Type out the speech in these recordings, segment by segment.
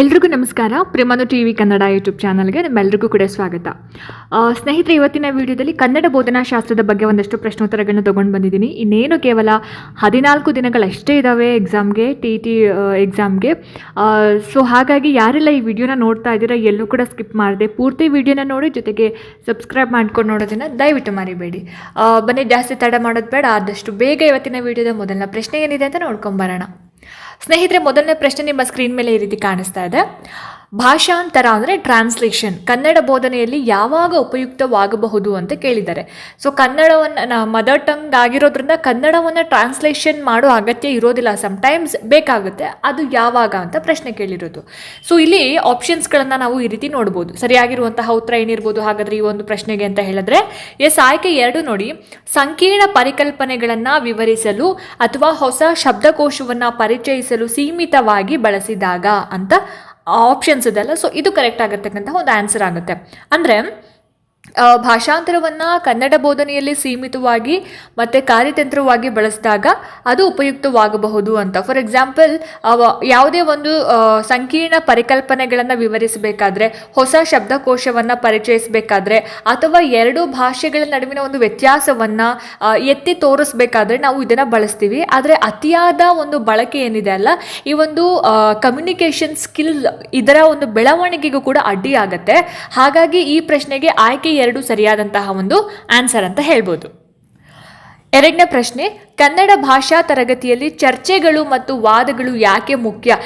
ಎಲ್ರಿಗೂ ನಮಸ್ಕಾರ. ಪ್ರೇಮನು T V Kannada YouTube ಚಾನಲ್ಗೆ ನಿಮ್ಮೆಲ್ಲರಿಗೂ ಕೂಡ ಸ್ವಾಗತ. ಸ್ನೇಹಿತರೆ, ಇವತ್ತಿನ ವಿಡಿಯೋದಲ್ಲಿ ಕನ್ನಡ ಬೋಧನಾಶಾಸ್ತ್ರದ ಬಗ್ಗೆ ಒಂದಷ್ಟು ಪ್ರಶ್ನೋತ್ತರಗಳನ್ನ ತೊಗೊಂಡು ಬಂದಿದ್ದೀನಿ. ಇನ್ನೇನು ಕೇವಲ 14 ದಿನಗಳಷ್ಟೇ ಇದ್ದಾವೆ ಎಕ್ಸಾಮ್ಗೆ, ಟಿ ಎಕ್ಸಾಮ್ಗೆ. ಸೊ ಹಾಗಾಗಿ ಯಾರೆಲ್ಲ ಈ ವಿಡಿಯೋನ ನೋಡ್ತಾ ಇದ್ದೀರಾ ಎಲ್ಲೂ ಕೂಡ ಸ್ಕಿಪ್ ಮಾಡಿದೆ ಪೂರ್ತಿ ವಿಡಿಯೋನ ನೋಡಿ, ಜೊತೆಗೆ ಸಬ್ಸ್ಕ್ರೈಬ್ ಮಾಡ್ಕೊಂಡು ನೋಡೋದನ್ನು ದಯವಿಟ್ಟು ಮರಿಬೇಡಿ. ಬನ್ನಿ, ಜಾಸ್ತಿ ತಡ ಮಾಡೋದು ಬೇಡ, ಆದಷ್ಟು ಬೇಗ ಇವತ್ತಿನ ವಿಡಿಯೋದ ಮೊದಲನೇ ಪ್ರಶ್ನೆ ಏನಿದೆ ಅಂತ ನೋಡ್ಕೊಂಬರೋಣ. ಸ್ನೇಹಿತರೆ, ಮೊದಲನೇ ಪ್ರಶ್ನೆ ನಿಮ್ಮ ಸ್ಕ್ರೀನ್ ಮೇಲೆ ಈ ರೀತಿ ಕಾಣಿಸ್ತಾ ಇದೆ. ಭಾಷಾಂತರ ಅಂದರೆ ಟ್ರಾನ್ಸ್ಲೇಷನ್ ಕನ್ನಡ ಬೋಧನೆಯಲ್ಲಿ ಯಾವಾಗ ಉಪಯುಕ್ತವಾಗಬಹುದು ಅಂತ ಕೇಳಿದ್ದಾರೆ. ಸೊ ಕನ್ನಡವನ್ನು ಮದರ್ ಟಂಗ್ ಆಗಿರೋದ್ರಿಂದ ಕನ್ನಡವನ್ನು ಟ್ರಾನ್ಸ್ಲೇಷನ್ ಮಾಡೋ ಅಗತ್ಯ ಇರೋದಿಲ್ಲ, ಸಮ್ಟೈಮ್ಸ್ ಬೇಕಾಗುತ್ತೆ. ಅದು ಯಾವಾಗ ಅಂತ ಪ್ರಶ್ನೆ ಕೇಳಿರೋದು. ಸೊ ಇಲ್ಲಿ ಆಪ್ಷನ್ಸ್ಗಳನ್ನು ನಾವು ಈ ರೀತಿ ನೋಡ್ಬೋದು. ಸರಿಯಾಗಿರುವಂತಹ ಉತ್ತರ ಏನಿರ್ಬೋದು ಹಾಗಾದರೆ ಈ ಒಂದು ಪ್ರಶ್ನೆಗೆ ಅಂತ ಹೇಳಿದ್ರೆ ಆಯ್ಕೆ 2 ನೋಡಿ. ಸಂಕೀರ್ಣ ಪರಿಕಲ್ಪನೆಗಳನ್ನು ವಿವರಿಸಲು ಅಥವಾ ಹೊಸ ಶಬ್ದಕೋಶವನ್ನು ಪರಿಚಯಿಸಲು ಸೀಮಿತವಾಗಿ ಬಳಸಿದಾಗ ಅಂತ ಆಪ್ಷನ್ಸ್ ಇದೆಲ್ಲ. ಸೊ ಇದು ಕರೆಕ್ಟ್ ಆಗಿರ್ತಕ್ಕಂಥ ಒಂದು ಆನ್ಸರ್ ಆಗುತ್ತೆ. ಅಂದರೆ ಭಾಷಾಂತರವನ್ನು ಕನ್ನಡ ಬೋಧನೆಯಲ್ಲಿ ಸೀಮಿತವಾಗಿ ಮತ್ತು ಕಾರ್ಯತಂತ್ರವಾಗಿ ಬಳಸಿದಾಗ ಅದು ಉಪಯುಕ್ತವಾಗಬಹುದು ಅಂತ. ಫಾರ್ ಎಕ್ಸಾಂಪಲ್, ಯಾವುದೇ ಒಂದು ಸಂಕೀರ್ಣ ಪರಿಕಲ್ಪನೆಗಳನ್ನು ವಿವರಿಸಬೇಕಾದ್ರೆ, ಹೊಸ ಶಬ್ದಕೋಶವನ್ನು ಪರಿಚಯಿಸಬೇಕಾದ್ರೆ, ಅಥವಾ 2 ಭಾಷೆಗಳ ನಡುವಿನ ಒಂದು ವ್ಯತ್ಯಾಸವನ್ನು ಎತ್ತಿ ತೋರಿಸ್ಬೇಕಾದ್ರೆ ನಾವು ಇದನ್ನು ಬಳಸ್ತೀವಿ. ಆದರೆ ಅತಿಯಾದ ಒಂದು ಬಳಕೆ ಏನಿದೆ ಅಲ್ಲ, ಈ ಒಂದು ಕಮ್ಯುನಿಕೇಷನ್ ಸ್ಕಿಲ್ ಇದರ ಒಂದು ಬೆಳವಣಿಗೆಗೂ ಕೂಡ ಅಡ್ಡಿಯಾಗತ್ತೆ. ಹಾಗಾಗಿ ಈ ಪ್ರಶ್ನೆಗೆ ಆಯ್ಕೆ 2 ಸರಿಯಾದಂತಹ ಒಂದು ಆನ್ಸರ್ ಅಂತ ಹೇಳ್ಬೋದು. ಎರಡನೇ ಪ್ರಶ್ನೆ, ಕನ್ನಡ ಭಾಷಾ ತರಗತಿಯಲ್ಲಿ ಚರ್ಚೆಗಳು ಮತ್ತು ವಾದಗಳು ಯಾಕೆ ಮುಖ್ಯ?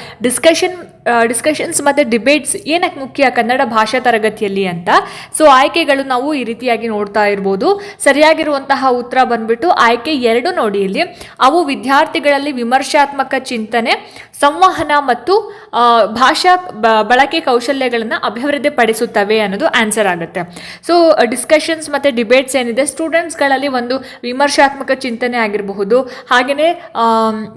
ಡಿಸ್ಕಷನ್ಸ್ ಮತ್ತು ಡಿಬೇಟ್ಸ್ ಏನಕ್ಕೆ ಮುಖ್ಯ ಕನ್ನಡ ಭಾಷಾ ತರಗತಿಯಲ್ಲಿ ಅಂತ. ಸೊ ಆಯ್ಕೆಗಳು ನಾವು ಈ ರೀತಿಯಾಗಿ ನೋಡ್ತಾ ಇರ್ಬೋದು. ಸರಿಯಾಗಿರುವಂತಹ ಉತ್ತರ ಬಂದ್ಬಿಟ್ಟು ಆಯ್ಕೆ 2 ನೋಡಿ. ಇಲ್ಲಿ ಅವು ವಿದ್ಯಾರ್ಥಿಗಳಲ್ಲಿ ವಿಮರ್ಶಾತ್ಮಕ ಚಿಂತನೆ, ಸಂವಹನ ಮತ್ತು ಭಾಷಾ ಬಳಕೆ ಕೌಶಲ್ಯಗಳನ್ನು ಅಭಿವೃದ್ಧಿಪಡಿಸುತ್ತವೆ ಅನ್ನೋದು ಆನ್ಸರ್ ಆಗುತ್ತೆ. ಸೊ ಡಿಸ್ಕಷನ್ಸ್ ಮತ್ತು ಡಿಬೇಟ್ಸ್ ಏನಿದೆ, ಸ್ಟೂಡೆಂಟ್ಸ್ಗಳಲ್ಲಿ ಒಂದು ವಿಮರ್ಶಾತ್ಮಕ ಚಿಂತನೆ ಆಗಿರಬಹುದು, ಹಾಗೆಯೇ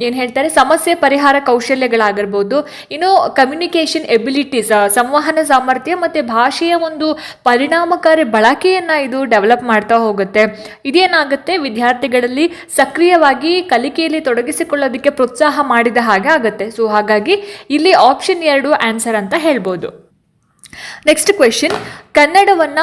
ಏನು ಹೇಳ್ತಾರೆ ಸಮಸ್ಯೆ ಪರಿಹಾರ ಕೌಶಲ್ಯಗಳಾಗಿರ್ಬೋದು, ಇನ್ನು ಕಮ್ಯುನಿಕೇಷನ್ ಎಬಿಲಿಟೀಸ್ ಸಂವಹನ ಸಾಮರ್ಥ್ಯ ಮತ್ತು ಭಾಷೆಯ ಒಂದು ಪರಿಣಾಮಕಾರಿ ಬಳಕೆಯನ್ನು ಇದು ಡೆವಲಪ್ ಮಾಡ್ತಾ ಹೋಗುತ್ತೆ. ಇದೇನಾಗುತ್ತೆ, ವಿದ್ಯಾರ್ಥಿಗಳಲ್ಲಿ ಸಕ್ರಿಯವಾಗಿ ಕಲಿಕೆಯಲ್ಲಿ ತೊಡಗಿಸಿಕೊಳ್ಳೋದಕ್ಕೆ ಪ್ರೋತ್ಸಾಹ ಮಾಡಿದ ಹಾಗೆ ಆಗುತ್ತೆ. ಸೊ ಹಾಗಾಗಿ ಇಲ್ಲಿ ಆಪ್ಷನ್ 2 ಆನ್ಸರ್ ಅಂತ ಹೇಳ್ಬೋದು. ನೆಕ್ಸ್ಟ್ ಕ್ವೆಶ್ಚನ್, ಕನ್ನಡದಲ್ಲಿ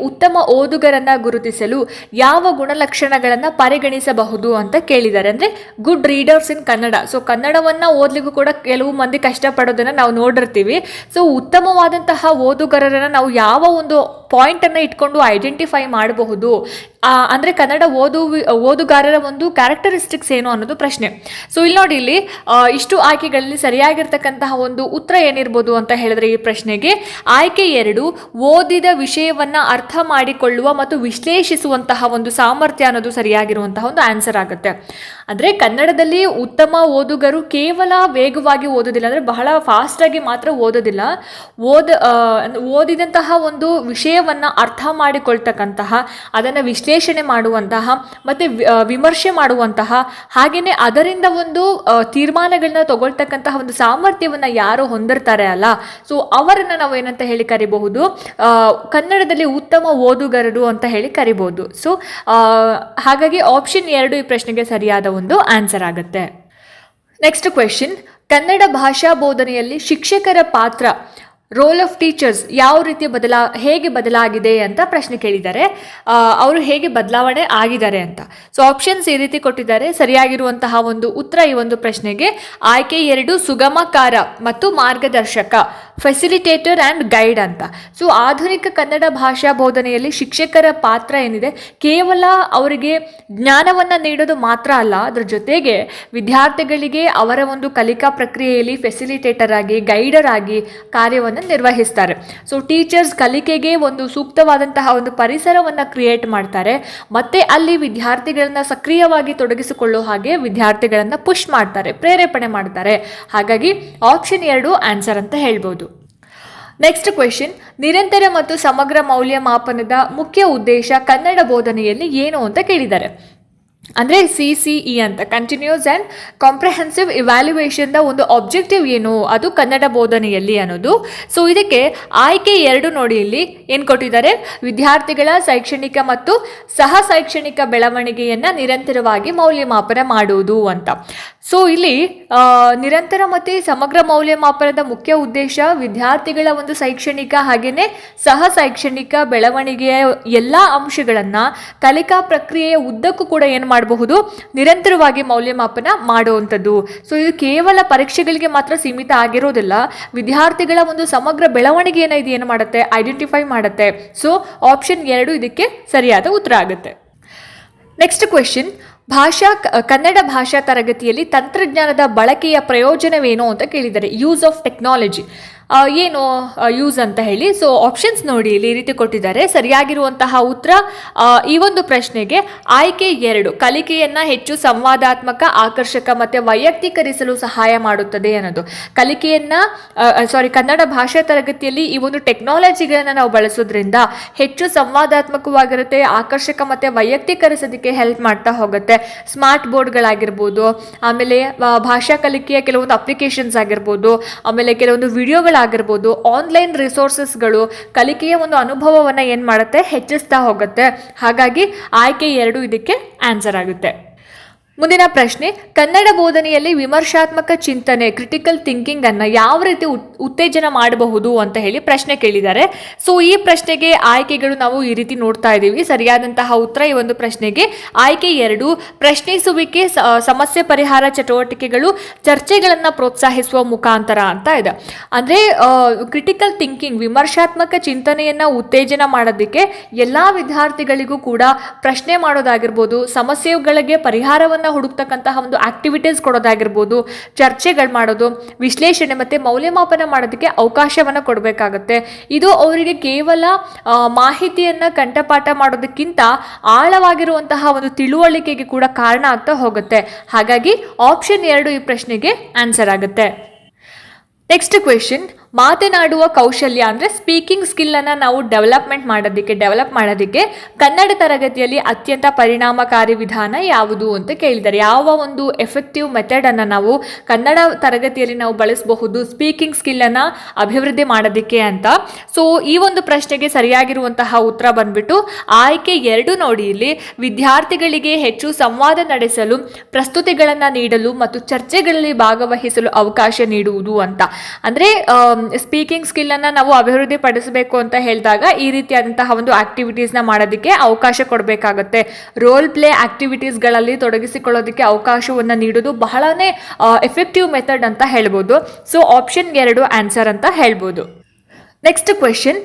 ಉತ್ತಮ ಓದುಗರನ್ನು ಗುರುತಿಸಲು ಯಾವ ಗುಣಲಕ್ಷಣಗಳನ್ನು ಪರಿಗಣಿಸಬಹುದು ಅಂತ ಕೇಳಿದ್ದಾರೆ. ಅಂದರೆ ಗುಡ್ ರೀಡರ್ಸ್ ಇನ್ ಕನ್ನಡ. ಸೊ ಕನ್ನಡವನ್ನು ಓದಲಿಕ್ಕೂ ಕೂಡ ಕೆಲವು ಮಂದಿ ಕಷ್ಟಪಡೋದನ್ನು ನಾವು ನೋಡಿರ್ತೀವಿ. ಸೊ ಉತ್ತಮವಾದಂತಹ ಓದುಗರನ್ನು ನಾವು ಯಾವ ಒಂದು ಪಾಯಿಂಟನ್ನು ಇಟ್ಕೊಂಡು ಐಡೆಂಟಿಫೈ ಮಾಡಬಹುದು, ಅಂದರೆ ಕನ್ನಡ ಓದುಗಾರರ ಒಂದು ಕ್ಯಾರೆಕ್ಟರಿಸ್ಟಿಕ್ಸ್ ಏನು ಅನ್ನೋದು ಪ್ರಶ್ನೆ. ಸೊ ಇಲ್ಲಿ ನೋಡಿ, ಇಲ್ಲಿ ಇಷ್ಟು ಆಯ್ಕೆಗಳಲ್ಲಿ ಸರಿಯಾಗಿರ್ತಕ್ಕಂತಹ ಒಂದು ಉತ್ತರ ಏನಿರ್ಬೋದು ಅಂತ ಹೇಳಿದ್ರೆ ಈ ಪ್ರಶ್ನೆಗೆ ಆಯ್ಕೆ 2 ಓದಿದ ವಿಷಯವನ್ನು ಅರ್ಥ ಮಾಡಿಕೊಳ್ಳುವ ಮತ್ತು ವಿಶ್ಲೇಷಿಸುವಂತಹ ಒಂದು ಸಾಮರ್ಥ್ಯ ಅನ್ನೋದು ಸರಿಯಾಗಿರುವಂತಹ ಒಂದು ಆನ್ಸರ್ ಆಗುತ್ತೆ. ಅಂದರೆ ಕನ್ನಡದಲ್ಲಿ ಉತ್ತಮ ಓದುಗರು ಕೇವಲ ವೇಗವಾಗಿ ಓದೋದಿಲ್ಲ, ಅಂದರೆ ಬಹಳ ಫಾಸ್ಟಾಗಿ ಮಾತ್ರ ಓದೋದಿಲ್ಲ, ಓದಿದಂತಹ ಒಂದು ವಿಷಯವನ್ನು ಅರ್ಥ ಮಾಡಿಕೊಳ್ತಕ್ಕಂತಹ, ಅದನ್ನು ವಿಶ್ಲೇಷಣೆ ಮಾಡುವಂತಹ ಮತ್ತು ವಿಮರ್ಶೆ ಮಾಡುವಂತಹ, ಹಾಗೆಯೇ ಅದರಿಂದ ಒಂದು ತೀರ್ಮಾನಗಳನ್ನ ತಗೊಳ್ತಕ್ಕಂತಹ ಒಂದು ಸಾಮರ್ಥ್ಯವನ್ನು ಯಾರು ಹೊಂದಿರ್ತಾರೆ ಅಲ್ಲ, ಸೊ ಅವರನ್ನು ನಾವು ಏನಂತ ಹೇಳಿ ಕರಿಬಹುದು, ಕನ್ನಡದಲ್ಲಿ ಉತ್ತಮ ಓದುಗರರು ಅಂತ ಹೇಳಿ ಕರಿಬಹುದು. ಸೊ ಹಾಗಾಗಿ ಆಪ್ಷನ್ 2 ಈ ಪ್ರಶ್ನೆಗೆ ಸರಿಯಾದ ಒಂದು ಆನ್ಸರ್ ಆಗುತ್ತೆ. ನೆಕ್ಸ್ಟ್ ಕ್ವೆಶ್ಚನ್, ಕನ್ನಡ ಭಾಷಾ ಬೋಧನೆಯಲ್ಲಿ ಶಿಕ್ಷಕರ ಪಾತ್ರ, ರೋಲ್ ಆಫ್ ಟೀಚರ್ಸ್ ಯಾವ ರೀತಿ ಹೇಗೆ ಬದಲಾಗಿದೆ ಅಂತ ಪ್ರಶ್ನೆ ಕೇಳಿದ್ದಾರೆ. ಅವರು ಹೇಗೆ ಬದಲಾವಣೆ ಆಗಿದ್ದಾರೆ ಅಂತ. ಸೊ ಆಪ್ಷನ್ಸ್ ಈ ರೀತಿ ಕೊಟ್ಟಿದ್ದಾರೆ. ಸರಿಯಾಗಿರುವಂತಹ ಒಂದು ಉತ್ತರ ಈ ಒಂದು ಪ್ರಶ್ನೆಗೆ ಆಯ್ಕೆ 2 ಸುಗಮಕಾರ ಮತ್ತು ಮಾರ್ಗದರ್ಶಕ, ಫೆಸಿಲಿಟೇಟರ್ ಆ್ಯಂಡ್ ಗೈಡ್ ಅಂತ. ಸೊ ಆಧುನಿಕ ಕನ್ನಡ ಭಾಷಾ ಬೋಧನೆಯಲ್ಲಿ ಶಿಕ್ಷಕರ ಪಾತ್ರ ಏನಿದೆ, ಕೇವಲ ಅವರಿಗೆ ಜ್ಞಾನವನ್ನು ನೀಡೋದು ಮಾತ್ರ ಅಲ್ಲ, ಅದರ ಜೊತೆಗೆ ವಿದ್ಯಾರ್ಥಿಗಳಿಗೆ ಅವರ ಒಂದು ಕಲಿಕಾ ಪ್ರಕ್ರಿಯೆಯಲ್ಲಿ ಫೆಸಿಲಿಟೇಟರ್ ಆಗಿ, ಗೈಡರ್ ಆಗಿ ಕಾರ್ಯವನ್ನು ನಿರ್ವಹಿಸ್ತಾರೆ. ಸೊ ಟೀಚರ್ಸ್ ಕಲಿಕೆಗೆ ಒಂದು ಸೂಕ್ತವಾದಂತಹ ಒಂದು ಪರಿಸರವನ್ನು ಕ್ರಿಯೇಟ್ ಮಾಡ್ತಾರೆ, ಮತ್ತೆ ಅಲ್ಲಿ ವಿದ್ಯಾರ್ಥಿಗಳನ್ನ ಸಕ್ರಿಯವಾಗಿ ತೊಡಗಿಸಿಕೊಳ್ಳೋ ಹಾಗೆ ವಿದ್ಯಾರ್ಥಿಗಳನ್ನ ಪುಷ್ ಮಾಡ್ತಾರೆ, ಪ್ರೇರೇಪಣೆ ಮಾಡ್ತಾರೆ. ಹಾಗಾಗಿ ಆಪ್ಷನ್ 2 ಆನ್ಸರ್ ಅಂತ ಹೇಳ್ಬೋದು. ನೆಕ್ಸ್ಟ್ ಕ್ವೆಶ್ಚನ್, ನಿರಂತರ ಮತ್ತು ಸಮಗ್ರ ಮೌಲ್ಯಮಾಪನದ ಮುಖ್ಯ ಉದ್ದೇಶ ಕನ್ನಡ ಬೋಧನೆಯಲ್ಲಿ ಏನು ಅಂತ ಕೇಳಿದ್ದಾರೆ. ಅಂದರೆ CCE ಅಂತ, ಕಂಟಿನ್ಯೂಸ್ ಆ್ಯಂಡ್ ಕಾಂಪ್ರಿಹೆನ್ಸಿವ್ ಇವ್ಯಾಲ್ಯುಯೇಷನ್ನ ಒಂದು ಆಬ್ಜೆಕ್ಟಿವ್ ಏನು, ಅದು ಕನ್ನಡ ಬೋಧನೆಯಲ್ಲಿ ಅನ್ನೋದು. ಸೊ ಇದಕ್ಕೆ ಆಯ್ಕೆ 2 ನೋಡಿ, ಇಲ್ಲಿ ಏನು ಕೊಟ್ಟಿದ್ದಾರೆ, ವಿದ್ಯಾರ್ಥಿಗಳ ಶೈಕ್ಷಣಿಕ ಮತ್ತು ಸಹ ಶೈಕ್ಷಣಿಕ ಬೆಳವಣಿಗೆಯನ್ನು ನಿರಂತರವಾಗಿ ಮೌಲ್ಯಮಾಪನ ಮಾಡುವುದು ಅಂತ. ಸೊ ಇಲ್ಲಿ ನಿರಂತರ ಮತ್ತು ಸಮಗ್ರ ಮೌಲ್ಯಮಾಪನದ ಮುಖ್ಯ ಉದ್ದೇಶ ವಿದ್ಯಾರ್ಥಿಗಳ ಒಂದು ಶೈಕ್ಷಣಿಕ ಹಾಗೆಯೇ ಸಹ ಶೈಕ್ಷಣಿಕ ಬೆಳವಣಿಗೆಯ ಎಲ್ಲ ಅಂಶಗಳನ್ನು ಕಲಿಕಾ ಪ್ರಕ್ರಿಯೆಯ ಉದ್ದಕ್ಕೂ ಕೂಡ ಏನು ಮಾಡಬಹುದು, ನಿರಂತರವಾಗಿ ಮೌಲ್ಯಮಾಪನ ಮಾಡುವಂಥದ್ದು. ಸೊ ಇದು ಕೇವಲ ಪರೀಕ್ಷೆಗಳಿಗೆ ಮಾತ್ರ ಸೀಮಿತ ಆಗಿರೋದಿಲ್ಲ, ವಿದ್ಯಾರ್ಥಿಗಳ ಒಂದು ಸಮಗ್ರ ಬೆಳವಣಿಗೆಯನ್ನು ಇದು ಏನು ಮಾಡುತ್ತೆ, ಐಡೆಂಟಿಫೈ ಮಾಡುತ್ತೆ. ಸೊ ಆಪ್ಷನ್ 2 ಇದಕ್ಕೆ ಸರಿಯಾದ ಉತ್ತರ ಆಗುತ್ತೆ. ನೆಕ್ಸ್ಟ್ ಕ್ವೆಶ್ಚನ್, ಕನ್ನಡ ಭಾಷಾ ತರಗತಿಯಲ್ಲಿ ತಂತ್ರಜ್ಞಾನದ ಬಳಕೆಯ ಪ್ರಯೋಜನವೇನು ಅಂತ ಕೇಳಿದ್ದಾರೆ. ಯೂಸ್ ಆಫ್ ಟೆಕ್ನಾಲಜಿ ಏನು ಯೂಸ್ ಅಂತ ಹೇಳಿ. ಸೊ ಆಪ್ಷನ್ಸ್ ನೋಡಿ, ಇಲ್ಲಿ ಈ ರೀತಿ ಕೊಟ್ಟಿದ್ದಾರೆ. ಸರಿಯಾಗಿರುವಂತಹ ಉತ್ತರ ಈ ಒಂದು ಪ್ರಶ್ನೆಗೆ ಆಯ್ಕೆ 2, ಕಲಿಕೆಯನ್ನು ಹೆಚ್ಚು ಸಂವಾದಾತ್ಮಕ, ಆಕರ್ಷಕ ಮತ್ತು ವೈಯಕ್ತೀಕರಿಸಲು ಸಹಾಯ ಮಾಡುತ್ತದೆ ಅನ್ನೋದು. ಕನ್ನಡ ಭಾಷಾ ತರಗತಿಯಲ್ಲಿ ಈ ಒಂದು ಟೆಕ್ನಾಲಜಿಗಳನ್ನು ನಾವು ಬಳಸೋದ್ರಿಂದ ಹೆಚ್ಚು ಸಂವಾದಾತ್ಮಕವಾಗಿರುತ್ತೆ, ಆಕರ್ಷಕ ಮತ್ತು ವೈಯಕ್ತೀಕರಿಸೋದಕ್ಕೆ ಹೆಲ್ಪ್ ಮಾಡ್ತಾ ಹೋಗುತ್ತೆ. ಸ್ಮಾರ್ಟ್ ಬೋರ್ಡ್ಗಳಾಗಿರ್ಬೋದು, ಆಮೇಲೆ ಭಾಷಾ ಕಲಿಕೆಯ ಕೆಲವೊಂದು ಅಪ್ಲಿಕೇಶನ್ಸ್ ಆಗಿರ್ಬೋದು, ಆಮೇಲೆ ಕೆಲವೊಂದು ವಿಡಿಯೋಗಳಾಗಿರ್ಬೋದು, ಆನ್ಲೈನ್ ರಿಸೋರ್ಸಸ್ಗಳು ಕಲಿಕೆಯ ಒಂದು ಅನುಭವವನ್ನು ಏನು ಮಾಡುತ್ತೆ, ಹೆಚ್ಚಿಸ್ತಾ ಹೋಗುತ್ತೆ. ಹಾಗಾಗಿ ಆಯ್ಕೆ 2 ಇದಕ್ಕೆ ಆನ್ಸರ್ ಆಗುತ್ತೆ. ಮುಂದಿನ ಪ್ರಶ್ನೆ, ಕನ್ನಡ ಬೋಧನೆಯಲ್ಲಿ ವಿಮರ್ಶಾತ್ಮಕ ಚಿಂತನೆ, ಕ್ರಿಟಿಕಲ್ ಥಿಂಕಿಂಗ್ ಅನ್ನು ಯಾವ ರೀತಿ ಉತ್ತೇಜನ ಮಾಡಬಹುದು ಅಂತ ಹೇಳಿ ಪ್ರಶ್ನೆ ಕೇಳಿದ್ದಾರೆ. ಸೊ ಈ ಪ್ರಶ್ನೆಗೆ ಆಯ್ಕೆಗಳು ನಾವು ಈ ರೀತಿ ನೋಡ್ತಾ ಇದ್ದೀವಿ. ಸರಿಯಾದಂತಹ ಉತ್ತರ ಈ ಒಂದು ಪ್ರಶ್ನೆಗೆ ಆಯ್ಕೆ 2, ಪ್ರಶ್ನಿಸುವಿಕೆ, ಸಮಸ್ಯೆ ಪರಿಹಾರ ಚಟುವಟಿಕೆಗಳು, ಚರ್ಚೆಗಳನ್ನು ಪ್ರೋತ್ಸಾಹಿಸುವ ಮುಖಾಂತರ ಅಂತ ಇದೆ. ಅಂದರೆ ಕ್ರಿಟಿಕಲ್ ಥಿಂಕಿಂಗ್, ವಿಮರ್ಶಾತ್ಮಕ ಚಿಂತನೆಯನ್ನು ಉತ್ತೇಜನ ಮಾಡೋದಕ್ಕೆ ಎಲ್ಲ ವಿದ್ಯಾರ್ಥಿಗಳಿಗೂ ಕೂಡ ಪ್ರಶ್ನೆ ಮಾಡೋದಾಗಿರ್ಬೋದು, ಸಮಸ್ಯೆಗಳಿಗೆ ಪರಿಹಾರವನ್ನು ಹುಡುಕ್ತಕ್ಕಂತಹ ಒಂದು ಆಕ್ಟಿವಿಟೀಸ್ ಕೊಡೋದಾಗಿರ್ಬೋದು, ಚರ್ಚೆಗಳು ಮಾಡೋದು, ವಿಶ್ಲೇಷಣೆ ಮತ್ತು ಮೌಲ್ಯಮಾಪನ ಮಾಡೋದಕ್ಕೆ ಅವಕಾಶವನ್ನು ಕೊಡಬೇಕಾಗುತ್ತೆ. ಇದು ಅವರಿಗೆ ಕೇವಲ ಮಾಹಿತಿಯನ್ನು ಕಂಠಪಾಠ ಮಾಡೋದಕ್ಕಿಂತ ಆಳವಾಗಿರುವಂತಹ ಒಂದು ತಿಳುವಳಿಕೆಗೆ ಕೂಡ ಕಾರಣ ಆಗ್ತಾ ಹೋಗುತ್ತೆ. ಹಾಗಾಗಿ ಆಪ್ಷನ್ 2 ಈ ಪ್ರಶ್ನೆಗೆ ಆನ್ಸರ್ ಆಗುತ್ತೆ. ನೆಕ್ಸ್ಟ್ ಕ್ವೆಶ್ಚನ್, ಮಾತನಾಡುವ ಕೌಶಲ್ಯ ಅಂದರೆ ಸ್ಪೀಕಿಂಗ್ ಸ್ಕಿಲ್ಲನ್ನು ನಾವು ಡೆವಲಪ್ ಮಾಡೋದಕ್ಕೆ ಕನ್ನಡ ತರಗತಿಯಲ್ಲಿ ಅತ್ಯಂತ ಪರಿಣಾಮಕಾರಿ ವಿಧಾನ ಯಾವುದು ಅಂತ ಕೇಳಿದ್ದಾರೆ. ಯಾವ ಒಂದು ಎಫೆಕ್ಟಿವ್ ಮೆಥಡನ್ನು ನಾವು ಕನ್ನಡ ತರಗತಿಯಲ್ಲಿ ನಾವು ಬಳಸಬಹುದು ಸ್ಪೀಕಿಂಗ್ ಸ್ಕಿಲ್ಲನ್ನು ಅಭಿವೃದ್ಧಿ ಮಾಡೋದಕ್ಕೆ ಅಂತ. ಸೊ ಈ ಒಂದು ಪ್ರಶ್ನೆಗೆ ಸರಿಯಾಗಿರುವಂತಹ ಉತ್ತರ ಬಂದ್ಬಿಟ್ಟು ಆಯ್ಕೆ 2 ನೋಡಿ. ಇಲ್ಲಿ ವಿದ್ಯಾರ್ಥಿಗಳಿಗೆ ಹೆಚ್ಚು ಸಂವಾದ ನಡೆಸಲು, ಪ್ರಸ್ತುತಿಗಳನ್ನು ನೀಡಲು ಮತ್ತು ಚರ್ಚೆಗಳಲ್ಲಿ ಭಾಗವಹಿಸಲು ಅವಕಾಶ ನೀಡುವುದು ಅಂತ. ಅಂದರೆ ಸ್ಪೀಕಿಂಗ್ ಸ್ಕಿಲ್ಲನ್ನು ನಾವು ಅಭಿವೃದ್ಧಿ ಪಡಿಸಬೇಕು ಅಂತ ಹೇಳಿದಾಗ ಈ ರೀತಿಯಾದಂತಹ ಒಂದು ಆಕ್ಟಿವಿಟೀಸ್ನ ಮಾಡೋದಕ್ಕೆ ಅವಕಾಶ ಕೊಡಬೇಕಾಗುತ್ತೆ. ರೋಲ್ ಪ್ಲೇ ಆಕ್ಟಿವಿಟೀಸ್ಗಳಲ್ಲಿ ತೊಡಗಿಸಿಕೊಳ್ಳೋದಕ್ಕೆ ಅವಕಾಶವನ್ನು ನೀಡೋದು ಬಹಳನೇ ಎಫೆಕ್ಟಿವ್ ಮೆಥಡ್ ಅಂತ ಹೇಳ್ಬೋದು. ಸೊ ಆಪ್ಷನ್ 2 ಆನ್ಸರ್ ಅಂತ ಹೇಳ್ಬೋದು. ನೆಕ್ಸ್ಟ್ ಕ್ವೆಶ್ಚನ್,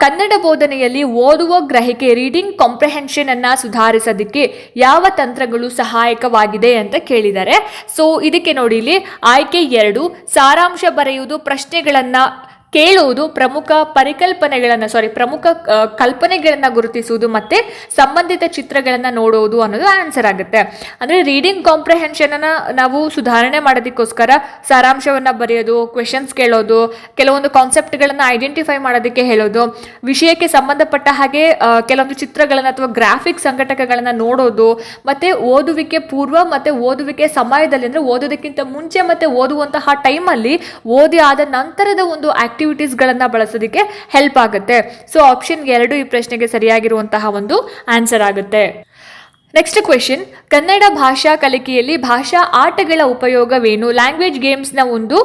ಕನ್ನಡ ಬೋಧನೆಯಲ್ಲಿ ಓದುವ ಗ್ರಹಿಕೆ, ರೀಡಿಂಗ್ ಕಾಂಪ್ರಿಹೆನ್ಷನ್ ಅನ್ನು ಸುಧಾರಿಸೋದಕ್ಕೆ ಯಾವ ತಂತ್ರಗಳು ಸಹಾಯಕವಾಗಿದೆ ಅಂತ ಕೇಳಿದ್ದಾರೆ. ಸೊ ಇದಕ್ಕೆ ನೋಡಿ, ಇಲ್ಲಿ ಆಯ್ಕೆ 2, ಸಾರಾಂಶ ಬರೆಯುವುದು, ಪ್ರಶ್ನೆಗಳನ್ನು ಕೇಳುವುದು, ಪ್ರಮುಖ ಕಲ್ಪನೆಗಳನ್ನು ಗುರುತಿಸುವುದು ಮತ್ತು ಸಂಬಂಧಿತ ಚಿತ್ರಗಳನ್ನು ನೋಡುವುದು ಅನ್ನೋದು ಆನ್ಸರ್ ಆಗುತ್ತೆ. ಅಂದರೆ ರೀಡಿಂಗ್ ಕಾಂಪ್ರಿಹೆನ್ಷನನ್ನು ನಾವು ಸುಧಾರಣೆ ಮಾಡೋದಕ್ಕೋಸ್ಕರ ಸಾರಾಂಶವನ್ನು ಬರೆಯೋದು, ಕ್ವೆಶನ್ಸ್ ಕೇಳೋದು, ಕೆಲವೊಂದು ಕಾನ್ಸೆಪ್ಟ್ಗಳನ್ನು ಐಡೆಂಟಿಫೈ ಮಾಡೋದಕ್ಕೆ ಹೇಳೋದು, ವಿಷಯಕ್ಕೆ ಸಂಬಂಧಪಟ್ಟ ಹಾಗೆ ಕೆಲವೊಂದು ಚಿತ್ರಗಳನ್ನು ಅಥವಾ ಗ್ರಾಫಿಕ್ ಸಂಘಟಕಗಳನ್ನು ನೋಡೋದು, ಮತ್ತು ಓದುವಿಕೆ ಪೂರ್ವ ಮತ್ತು ಓದುವಿಕೆ ಸಮಯದಲ್ಲಿ, ಅಂದರೆ ಓದೋದಕ್ಕಿಂತ ಮುಂಚೆ ಮತ್ತು ಓದುವಂತಹ ಟೈಮಲ್ಲಿ ಓದಿ ಆದ ನಂತರದ ಒಂದು ಆಕ್ಟಿವಿಟೀಸ್ಗಳನ್ನು ಬಳಸೋದಕ್ಕೆ ಹೆಲ್ಪ್ ಆಗುತ್ತೆ. ಸೊ ಆಪ್ಷನ್ 2 ಈ ಪ್ರಶ್ನೆಗೆ ಸರಿಯಾಗಿರುವಂತಹ ಒಂದು ಆನ್ಸರ್ ಆಗುತ್ತೆ. ನೆಕ್ಸ್ಟ್ ಕ್ವೆಶ್ಚನ್, ಕನ್ನಡ ಭಾಷಾ ಕಲಿಕೆಯಲ್ಲಿ ಭಾಷಾ ಆಟಗಳ ಉಪಯೋಗವೇನು, ಲ್ಯಾಂಗ್ವೇಜ್ ಗೇಮ್ಸ್ನ ಒಂದು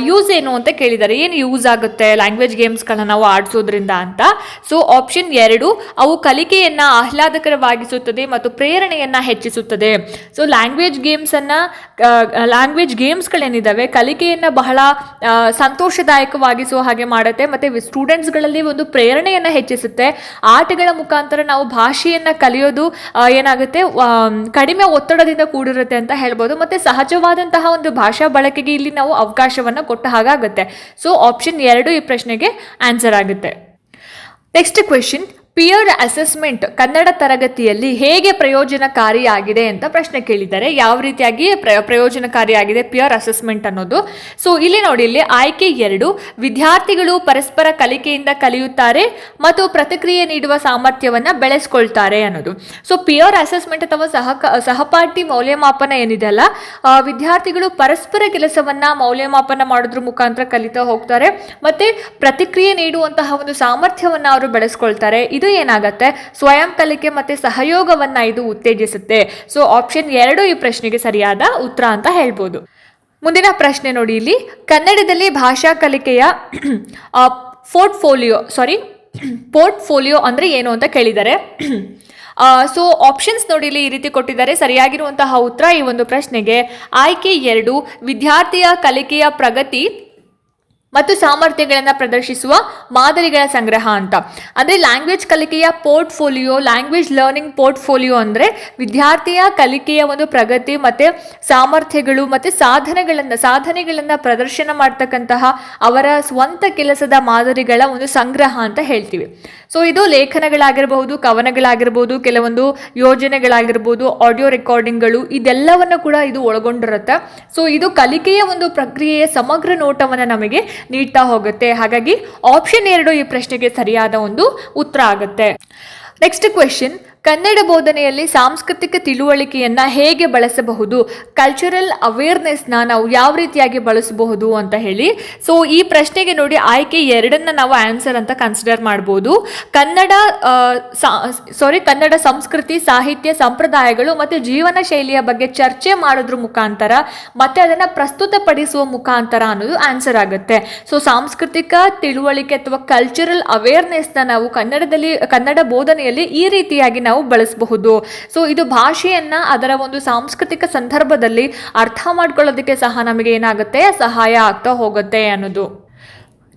ಯೂಸ್ ಏನು ಅಂತ ಕೇಳಿದ್ದಾರೆ. ಏನು ಯೂಸ್ ಆಗುತ್ತೆ ಲ್ಯಾಂಗ್ವೇಜ್ ಗೇಮ್ಸ್ಗಳನ್ನ ನಾವು ಆಡಿಸೋದ್ರಿಂದ ಅಂತ. ಸೊ ಆಪ್ಷನ್ 2, ಅವು ಕಲಿಕೆಯನ್ನು ಆಹ್ಲಾದಕರವಾಗಿಸುತ್ತದೆ ಮತ್ತು ಪ್ರೇರಣೆಯನ್ನು ಹೆಚ್ಚಿಸುತ್ತದೆ. ಸೊ ಲ್ಯಾಂಗ್ವೇಜ್ ಗೇಮ್ಸ್ಗಳೇನಿದ್ದಾವೆ ಕಲಿಕೆಯನ್ನು ಬಹಳ ಸಂತೋಷದಾಯಕವಾಗಿಸುವ ಹಾಗೆ ಮಾಡುತ್ತೆ ಮತ್ತು ಸ್ಟೂಡೆಂಟ್ಸ್ಗಳಲ್ಲಿ ಒಂದು ಪ್ರೇರಣೆಯನ್ನು ಹೆಚ್ಚಿಸುತ್ತೆ. ಆಟಗಳ ಮುಖಾಂತರ ನಾವು ಭಾಷೆಯನ್ನು ಕಲಿಯೋದು ಆಗುತ್ತೆ, ಕಡಿಮೆ ಒತ್ತಡದಿಂದ ಕೂಡಿರುತ್ತೆ ಅಂತ ಹೇಳ್ಬೋದು, ಮತ್ತೆ ಸಹಜವಾದಂತಹ ಒಂದು ಭಾಷಾ ಬಳಕೆಗೆ ಇಲ್ಲಿ ನಾವು ಅವಕಾಶವನ್ನು ಕೊಟ್ಟ ಹಾಗಾಗುತ್ತೆ. ಸೊ ಆಪ್ಷನ್ 2 ಈ ಪ್ರಶ್ನೆಗೆ ಆನ್ಸರ್ ಆಗುತ್ತೆ. Next question, peer assessment Kannada ತರಗತಿಯಲ್ಲಿ ಹೇಗೆ ಪ್ರಯೋಜನಕಾರಿಯಾಗಿದೆ ಅಂತ ಪ್ರಶ್ನೆ ಕೇಳಿದ್ದಾರೆ. ಯಾವ ರೀತಿಯಾಗಿ ಪ್ರಯೋಜನಕಾರಿಯಾಗಿದೆ ಪಿಯರ್ ಅಸೆಸ್ಮೆಂಟ್ ಅನ್ನೋದು. ಸೊ ಇಲ್ಲಿ ನೋಡಿ, ಇಲ್ಲಿ ಆಯ್ಕೆ 2, ವಿದ್ಯಾರ್ಥಿಗಳು ಪರಸ್ಪರ ಕಲಿಕೆಯಿಂದ ಕಲಿಯುತ್ತಾರೆ ಮತ್ತು ಪ್ರತಿಕ್ರಿಯೆ ನೀಡುವ ಸಾಮರ್ಥ್ಯವನ್ನು ಬೆಳೆಸ್ಕೊಳ್ತಾರೆ ಅನ್ನೋದು. ಸೊ ಪಿಯರ್ ಅಸೆಸ್ಮೆಂಟ್ ಅಥವಾ ಸಹಪಾಠಿ ಮೌಲ್ಯಮಾಪನ ಏನಿದೆ ಅಲ್ಲ, ವಿದ್ಯಾರ್ಥಿಗಳು ಪರಸ್ಪರ ಕೆಲಸವನ್ನ ಮೌಲ್ಯಮಾಪನ ಮಾಡೋದ್ರ ಮುಖಾಂತರ ಕಲಿತಾ ಹೋಗ್ತಾರೆ ಮತ್ತೆ ಪ್ರತಿಕ್ರಿಯೆ ನೀಡುವಂತಹ ಒಂದು ಸಾಮರ್ಥ್ಯವನ್ನು ಅವರು ಬೆಳೆಸ್ಕೊಳ್ತಾರೆ. ಇದು ಏನಾಗುತ್ತೆ, ಸ್ವಯಂ ಕಲಿಕೆ ಮತ್ತು ಸಹಯೋಗವನ್ನು ಇದು ಉತ್ತೇಜಿಸುತ್ತೆ. ಸೊ ಆಪ್ಷನ್ 2 ಈ ಪ್ರಶ್ನೆಗೆ ಸರಿಯಾದ ಉತ್ತರ ಅಂತ ಹೇಳ್ಬೋದು. ಮುಂದಿನ ಪ್ರಶ್ನೆ ನೋಡಿ, ಇಲ್ಲಿ ಕನ್ನಡದಲ್ಲಿ ಭಾಷಾ ಕಲಿಕೆಯ ಪೋರ್ಟ್ಫೋಲಿಯೋ ಅಂದರೆ ಏನು ಅಂತ ಕೇಳಿದ್ದಾರೆ. ಸೊ ಆಪ್ಷನ್ಸ್ ನೋಡಿ ಇಲ್ಲಿ ಈ ರೀತಿ ಕೊಟ್ಟಿದ್ದಾರೆ. ಸರಿಯಾಗಿರುವಂತಹ ಉತ್ತರ ಈ ಒಂದು ಪ್ರಶ್ನೆಗೆ ಆಯ್ಕೆ 2 ವಿದ್ಯಾರ್ಥಿಯ ಕಲಿಕೆಯ ಪ್ರಗತಿ ಮತ್ತು ಸಾಮರ್ಥ್ಯಗಳನ್ನು ಪ್ರದರ್ಶಿಸುವ ಮಾದರಿಗಳ ಸಂಗ್ರಹ ಅಂತ. ಅಂದರೆ ಲ್ಯಾಂಗ್ವೇಜ್ ಕಲಿಕೆಯ ಪೋರ್ಟ್ಫೋಲಿಯೋ, ಲ್ಯಾಂಗ್ವೇಜ್ ಲರ್ನಿಂಗ್ ಪೋರ್ಟ್ಫೋಲಿಯೋ ಅಂದರೆ ವಿದ್ಯಾರ್ಥಿಯ ಕಲಿಕೆಯ ಒಂದು ಪ್ರಗತಿ ಮತ್ತು ಸಾಮರ್ಥ್ಯಗಳು ಮತ್ತು ಸಾಧನೆಗಳನ್ನು ಪ್ರದರ್ಶನ ಮಾಡ್ತಕ್ಕಂತಹ ಅವರ ಸ್ವಂತ ಕೆಲಸದ ಮಾದರಿಗಳ ಒಂದು ಸಂಗ್ರಹ ಅಂತ ಹೇಳ್ತೀವಿ. ಸೊ ಇದು ಲೇಖನಗಳಾಗಿರ್ಬಹುದು, ಕವನಗಳಾಗಿರ್ಬೋದು, ಕೆಲವೊಂದು ಯೋಜನೆಗಳಾಗಿರ್ಬೋದು, ಆಡಿಯೋ ರೆಕಾರ್ಡಿಂಗ್ಗಳು, ಇದೆಲ್ಲವನ್ನು ಕೂಡ ಇದು ಒಳಗೊಂಡಿರುತ್ತೆ. ಸೊ ಇದು ಕಲಿಕೆಯ ಒಂದು ಪ್ರಕ್ರಿಯೆಯ ಸಮಗ್ರ ನೋಟವನ್ನು ನಮಗೆ ನೀಡ್ತಾ ಹೋಗುತ್ತೆ. ಹಾಗಾಗಿ ಆಪ್ಷನ್ 2 ಈ ಪ್ರಶ್ನೆಗೆ ಸರಿಯಾದ ಒಂದು ಉತ್ತರ ಆಗುತ್ತೆ. ನೆಕ್ಸ್ಟ್ ಕ್ವೆಶ್ಚನ್, ಕನ್ನಡ ಬೋಧನೆಯಲ್ಲಿ ಸಾಂಸ್ಕೃತಿಕ ತಿಳುವಳಿಕೆಯನ್ನ ಹೇಗೆ ಬಳಸಬಹುದು, ಕಲ್ಚರಲ್ ಅವೇರ್ನೆಸ್ನ ನಾವು ಯಾವ ರೀತಿಯಾಗಿ ಬಳಸಬಹುದು ಅಂತ ಹೇಳಿ. ಸೊ ಈ ಪ್ರಶ್ನೆಗೆ ನೋಡಿ ಆಯ್ಕೆ 2 ನಾವು ಆನ್ಸರ್ ಅಂತ ಕನ್ಸಿಡರ್ ಮಾಡ್ಬೋದು. ಕನ್ನಡ ಸಂಸ್ಕೃತಿ, ಸಾಹಿತ್ಯ, ಸಂಪ್ರದಾಯಗಳು ಮತ್ತು ಜೀವನ ಶೈಲಿಯ ಬಗ್ಗೆ ಚರ್ಚೆ ಮಾಡೋದ್ರ ಮುಖಾಂತರ ಮತ್ತೆ ಅದನ್ನು ಪ್ರಸ್ತುತಪಡಿಸುವ ಮುಖಾಂತರ ಅನ್ನೋದು ಆನ್ಸರ್ ಆಗುತ್ತೆ. ಸೊ ಸಾಂಸ್ಕೃತಿಕ ತಿಳುವಳಿಕೆ ಅಥವಾ ಕಲ್ಚರಲ್ ಅವೇರ್ನೆಸ್ನ ನಾವು ಕನ್ನಡ ಬೋಧನೆಯಲ್ಲಿ ಈ ರೀತಿಯಾಗಿ ನಾವು ಬಳಸಬಹುದು. ಸೊ ಇದು ಭಾಷೆಯನ್ನ ಅದರ ಒಂದು ಸಾಂಸ್ಕೃತಿಕ ಸಂದರ್ಭದಲ್ಲಿ ಅರ್ಥ ಮಾಡ್ಕೊಳ್ಳೋದಕ್ಕೆ ಸಹ ನಮಗೆ ಏನಾಗುತ್ತೆ, ಸಹಾಯ ಆಗ್ತಾ ಹೋಗುತ್ತೆ ಅನ್ನೋದು.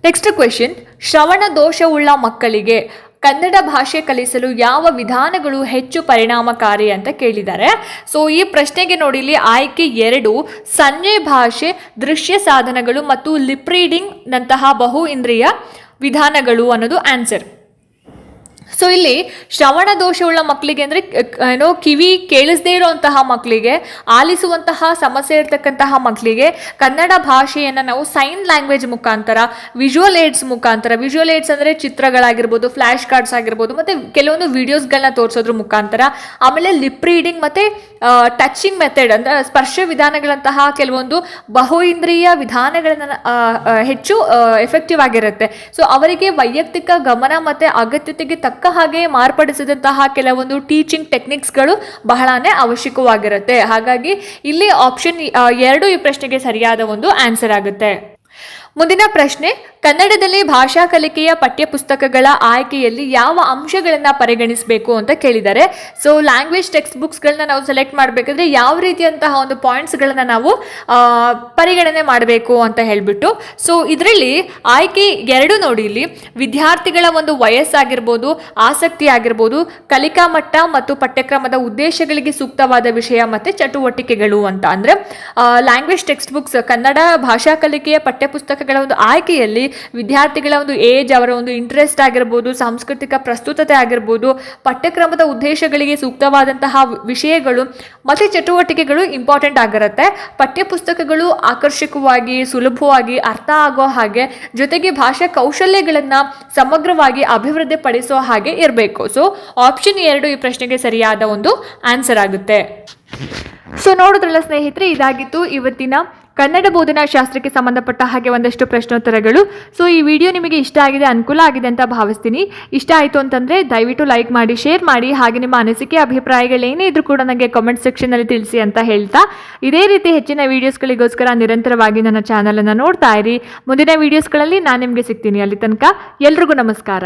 ನೆಕ್ಸ್ಟ್ ಕ್ವೆಶ್ಚನ್, ಶ್ರವಣ ದೋಷವುಳ್ಳ ಮಕ್ಕಳಿಗೆ ಕನ್ನಡ ಭಾಷೆ ಕಲಿಸಲು ಯಾವ ವಿಧಾನಗಳು ಹೆಚ್ಚು ಪರಿಣಾಮಕಾರಿ ಅಂತ ಕೇಳಿದ್ದಾರೆ. ಸೊ ಈ ಪ್ರಶ್ನೆಗೆ ನೋಡಿ ಇಲ್ಲಿ ಆಯ್ಕೆ 2 ಸಂಜ್ಞೆ ಭಾಷೆ, ದೃಶ್ಯ ಸಾಧನಗಳು ಮತ್ತು ಲಿಪ್ ರೀಡಿಂಗ್ ನಂತಹ ಬಹು ಇಂದ್ರಿಯ ವಿಧಾನಗಳು ಅನ್ನೋದು ಆನ್ಸರ್. ಸೊ ಇಲ್ಲಿ ಶ್ರವಣ ದೋಷವುಳ್ಳ ಮಕ್ಕಳಿಗೆ ಅಂದರೆ ಕಿವಿ ಕೇಳಿಸದೇ ಇರುವಂತಹ ಮಕ್ಕಳಿಗೆ, ಆಲಿಸುವಂತಹ ಸಮಸ್ಯೆ ಇರತಕ್ಕಂತಹ ಮಕ್ಕಳಿಗೆ ಕನ್ನಡ ಭಾಷೆಯನ್ನು ನಾವು ಸೈನ್ ಲ್ಯಾಂಗ್ವೇಜ್ ಮುಖಾಂತರ, ವಿಜುವಲ್ ಏಡ್ಸ್ ಅಂದರೆ ಚಿತ್ರಗಳಾಗಿರ್ಬೋದು, ಫ್ಲ್ಯಾಶ್ ಕಾರ್ಡ್ಸ್ ಆಗಿರ್ಬೋದು, ಮತ್ತು ಕೆಲವೊಂದು ವಿಡಿಯೋಸ್ಗಳನ್ನ ತೋರಿಸೋದ್ರ ಮುಖಾಂತರ, ಆಮೇಲೆ ಲಿಪ್ ರೀಡಿಂಗ್ ಮತ್ತು ಟಚಿಂಗ್ ಮೆಥಡ್ ಅಂದರೆ ಸ್ಪರ್ಶ ವಿಧಾನಗಳಂತಹ ಕೆಲವೊಂದು ಬಹು ಇಂದ್ರಿಯ ವಿಧಾನಗಳನ್ನು ಹೆಚ್ಚು ಎಫೆಕ್ಟಿವ್ ಆಗಿರುತ್ತೆ. ಸೊ ಅವರಿಗೆ ವೈಯಕ್ತಿಕ ಗಮನ ಮತ್ತು ಅಗತ್ಯತೆಗೆ ತಕ್ಕ ಹಾಗೆ ಮಾರ್ಪಡಿಸಿದಂತಹ ಕೆಲವೊಂದು ಟೀಚಿಂಗ್ ಟೆಕ್ನಿಕ್ಸ್ಗಳು ಬಹಳನೇ ಅವಶ್ಯಕವಾಗಿರುತ್ತೆ. ಹಾಗಾಗಿ ಇಲ್ಲಿ ಆಪ್ಷನ್ 2 ಈ ಪ್ರಶ್ನೆಗೆ ಸರಿಯಾದ ಒಂದು ಆನ್ಸರ್ ಆಗುತ್ತೆ. ಮುಂದಿನ ಪ್ರಶ್ನೆ, ಕನ್ನಡದಲ್ಲಿ ಭಾಷಾ ಕಲಿಕೆಯ ಪಠ್ಯಪುಸ್ತಕಗಳ ಆಯ್ಕೆಯಲ್ಲಿ ಯಾವ ಅಂಶಗಳನ್ನು ಪರಿಗಣಿಸಬೇಕು ಅಂತ ಕೇಳಿದ್ದಾರೆ. ಸೊ ಲ್ಯಾಂಗ್ವೇಜ್ ಟೆಕ್ಸ್ಟ್ ಬುಕ್ಸ್ಗಳನ್ನ ನಾವು ಸೆಲೆಕ್ಟ್ ಮಾಡಬೇಕಾದ್ರೆ ಯಾವ ರೀತಿಯಂತಹ ಒಂದು ಪಾಯಿಂಟ್ಸ್ಗಳನ್ನು ನಾವು ಪರಿಗಣನೆ ಮಾಡಬೇಕು ಅಂತ ಹೇಳಿಬಿಟ್ಟು, ಸೊ ಇದರಲ್ಲಿ ಆಯ್ಕೆ 2 ನೋಡಿ ಇಲ್ಲಿ ವಿದ್ಯಾರ್ಥಿಗಳ ಒಂದು ವಯಸ್ಸಾಗಿರ್ಬೋದು, ಆಸಕ್ತಿ ಆಗಿರ್ಬೋದು, ಕಲಿಕಾ ಮಟ್ಟ ಮತ್ತು ಪಠ್ಯಕ್ರಮದ ಉದ್ದೇಶಗಳಿಗೆ ಸೂಕ್ತವಾದ ವಿಷಯ ಮತ್ತು ಚಟುವಟಿಕೆಗಳು ಅಂತ. ಅಂದರೆ ಲ್ಯಾಂಗ್ವೇಜ್ ಟೆಕ್ಸ್ಟ್ ಬುಕ್ಸ್, ಕನ್ನಡ ಭಾಷಾ ಕಲಿಕೆಯ ಪಠ್ಯಪುಸ್ತಕಗಳ ಒಂದು ಆಯ್ಕೆಯಲ್ಲಿ ವಿದ್ಯಾರ್ಥಿಗಳ ಒಂದು ಏಜ್, ಅವರ ಒಂದು ಇಂಟ್ರೆಸ್ಟ್ ಆಗಿರ್ಬೋದು, ಸಾಂಸ್ಕೃತಿಕ ಪ್ರಸ್ತುತತೆ ಆಗಿರ್ಬೋದು, ಪಠ್ಯಕ್ರಮದ ಉದ್ದೇಶಗಳಿಗೆ ಸೂಕ್ತವಾದಂತಹ ವಿಷಯಗಳು ಮತ್ತು ಚಟುವಟಿಕೆಗಳು ಇಂಪಾರ್ಟೆಂಟ್ ಆಗಿರುತ್ತೆ. ಪಠ್ಯಪುಸ್ತಕಗಳು ಆಕರ್ಷಕವಾಗಿ, ಸುಲಭವಾಗಿ ಅರ್ಥ ಆಗೋ ಹಾಗೆ, ಜೊತೆಗೆ ಭಾಷಾ ಕೌಶಲ್ಯಗಳನ್ನು ಸಮಗ್ರವಾಗಿ ಅಭಿವೃದ್ಧಿ ಪಡಿಸೋ ಹಾಗೆ ಇರಬೇಕು. ಸೊ ಆಪ್ಷನ್ 2 ಈ ಪ್ರಶ್ನೆಗೆ ಸರಿಯಾದ ಒಂದು ಆನ್ಸರ್ ಆಗುತ್ತೆ. ಸೊ ನೋಡಿದ್ರಲ್ಲ ಸ್ನೇಹಿತರೆ, ಇದಾಗಿತ್ತು ಇವತ್ತಿನ ಕನ್ನಡ ಬೋಧನಾ ಶಾಸ್ತ್ರಕ್ಕೆ ಸಂಬಂಧಪಟ್ಟ ಹಾಗೆ ಒಂದಷ್ಟು ಪ್ರಶ್ನೋತ್ತರಗಳು. ಸೊ ಈ ವಿಡಿಯೋ ನಿಮಗೆ ಇಷ್ಟ ಆಗಿದೆ, ಅನುಕೂಲ ಆಗಿದೆ ಅಂತ ಭಾವಿಸ್ತೀನಿ. ಇಷ್ಟ ಆಯಿತು ಅಂತಂದರೆ ದಯವಿಟ್ಟು ಲೈಕ್ ಮಾಡಿ, ಶೇರ್ ಮಾಡಿ, ಹಾಗೆ ನಿಮ್ಮ ಅನಿಸಿಕೆ ಅಭಿಪ್ರಾಯಗಳೇನೇ ಇದ್ರೂ ಕೂಡ ನನಗೆ ಕಾಮೆಂಟ್ ಸೆಕ್ಷನಲ್ಲಿ ತಿಳಿಸಿ ಅಂತ ಹೇಳ್ತಾ, ಇದೇ ರೀತಿ ಹೆಚ್ಚಿನ ವೀಡಿಯೋಸ್ಗಳಿಗೋಸ್ಕರ ನಿರಂತರವಾಗಿ ನನ್ನ ಚಾನಲನ್ನು ನೋಡ್ತಾ ಇರಿ. ಮುಂದಿನ ವೀಡಿಯೋಸ್ಗಳಲ್ಲಿ ನಾನು ನಿಮಗೆ ಸಿಗ್ತೀನಿ. ಅಲ್ಲಿ ತನಕ ಎಲ್ರಿಗೂ ನಮಸ್ಕಾರ.